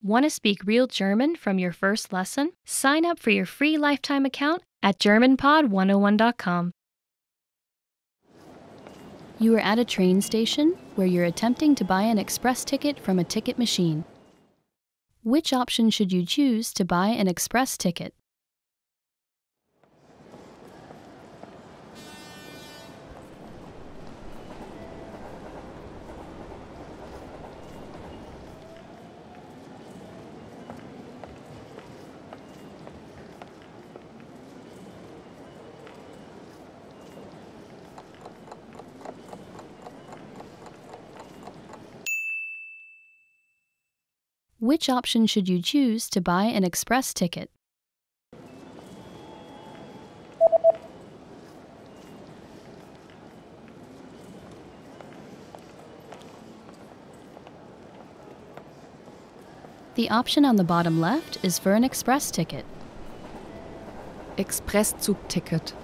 Want to speak real German from your first lesson? Sign up for your free lifetime account at GermanPod101.com. You are at a train station where you're attempting to buy an express ticket from a ticket machine. Which option should you choose to buy an express ticket? Which option should you choose to buy an express ticket? The option on the bottom left is for an express ticket. Expresszugticket.